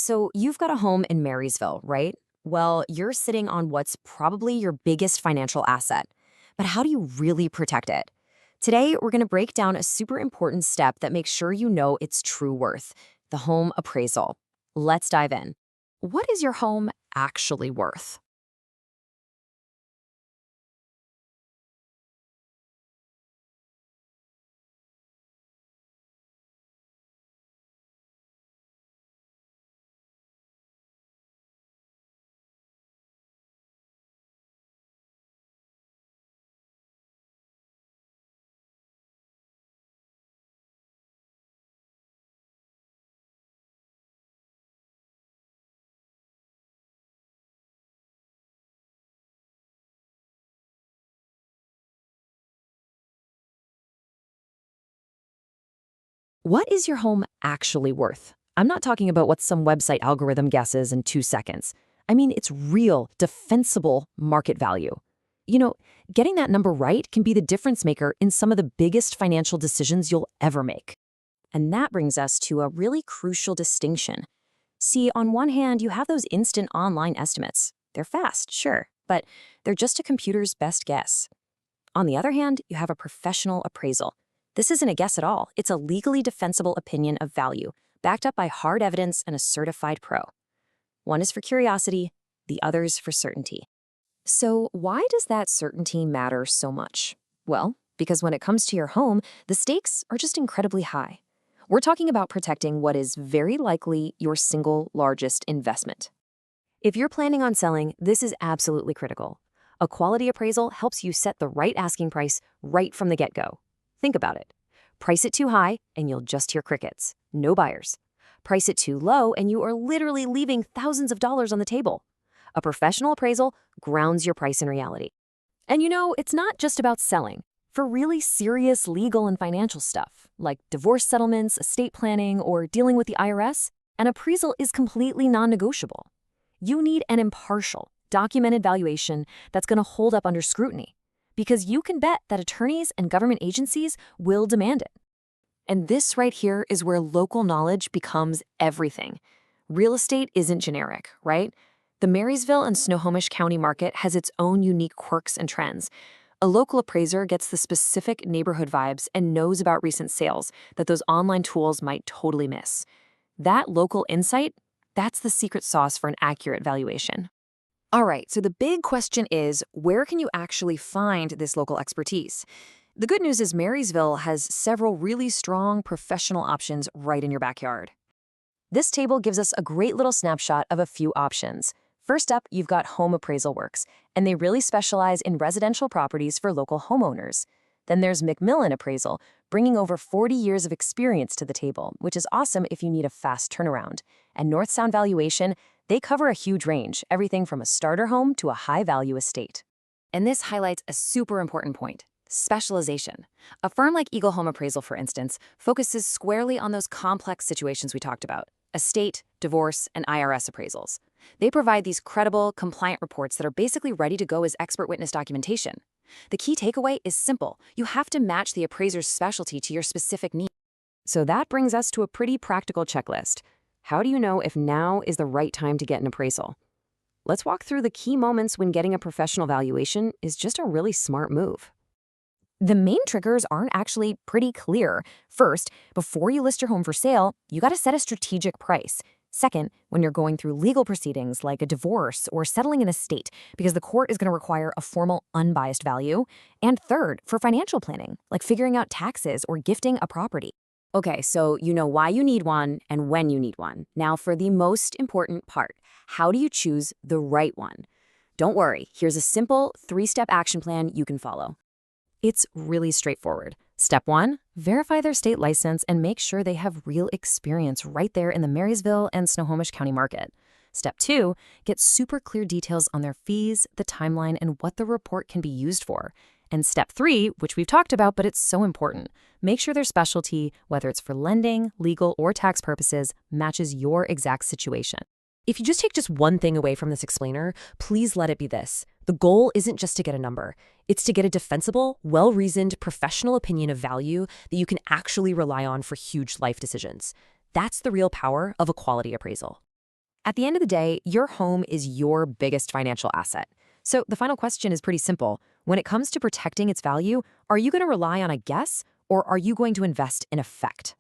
So you've got a home in Marysville, right? Well, you're sitting on what's probably your biggest financial asset. But how do you really protect it? Today, we're going to break down a super important step that makes sure you know its true worth, the home appraisal. Let's dive in. What is your home actually worth? What is your home actually worth? I'm not talking about what some website algorithm guesses in 2 seconds. I mean, it's real, defensible market value. You know, getting that number right can be the difference maker in some of the biggest financial decisions you'll ever make. And that brings us to a really crucial distinction. See, on one hand, you have those instant online estimates. They're fast, sure, but they're just a computer's best guess. On the other hand, you have a professional appraisal. This isn't a guess at all. It's a legally defensible opinion of value, backed up by hard evidence and a certified pro. One is for curiosity, the other's for certainty. So why does that certainty matter so much? Well, because when it comes to your home, the stakes are just incredibly high. We're talking about protecting what is very likely your single largest investment. If you're planning on selling, this is absolutely critical. A quality appraisal helps you set the right asking price right from the get-go. Think about it. Price it too high, and you'll just hear crickets. No buyers. Price it too low, and you are literally leaving thousands of dollars on the table. A professional appraisal grounds your price in reality. And you know, it's not just about selling. For really serious legal and financial stuff, like divorce settlements, estate planning, or dealing with the IRS, an appraisal is completely non-negotiable. You need an impartial, documented valuation that's going to hold up under scrutiny, because you can bet that attorneys and government agencies will demand it. And this right here is where local knowledge becomes everything. Real estate isn't generic, right? The Marysville and Snohomish County market has its own unique quirks and trends. A local appraiser gets the specific neighborhood vibes and knows about recent sales that those online tools might totally miss. That local insight, that's the secret sauce for an accurate valuation. All right, so the big question is, where can you actually find this local expertise? The good news is Marysville has several really strong professional options right in your backyard. This table gives us a great little snapshot of a few options. First up, you've got Home Appraisal Works, and they really specialize in residential properties for local homeowners. Then there's McMillan Appraisal, bringing over 40 years of experience to the table, which is awesome if you need a fast turnaround. And North Sound Valuation, they cover a huge range, everything from a starter home to a high-value estate. And this highlights a super important point: specialization. A firm like Eagle Home Appraisal, for instance, focuses squarely on those complex situations we talked about: estate, divorce, and IRS appraisals. They provide these credible, compliant reports that are basically ready to go as expert witness documentation. The key takeaway is simple: you have to match the appraiser's specialty to your specific needs. So that brings us to a pretty practical checklist. How do you know if now is the right time to get an appraisal? Let's walk through the key moments when getting a professional valuation is just a really smart move. The main triggers aren't actually pretty clear. First, before you list your home for sale, you got to set a strategic price. Second, when you're going through legal proceedings like a divorce or settling an estate, because the court is going to require a formal, unbiased value. And third, for financial planning, like figuring out taxes or gifting a property. Okay, so you know why you need one and when you need one. Now for the most important part: how do you choose the right one? Don't worry, here's a simple 3-step action plan you can follow. It's really straightforward. Step 1, verify their state license and make sure they have real experience right there in the Marysville and Snohomish County market. Step 2, get super clear details on their fees, the timeline, and what the report can be used for. And step 3, which we've talked about, but it's so important: make sure their specialty, whether it's for lending, legal, or tax purposes, matches your exact situation. If you just take one thing away from this explainer, please let it be this: the goal isn't just to get a number. It's to get a defensible, well-reasoned, professional opinion of value that you can actually rely on for huge life decisions. That's the real power of a quality appraisal. At the end of the day, your home is your biggest financial asset. So the final question is pretty simple. When it comes to protecting its value, are you going to rely on a guess or are you going to invest in effect?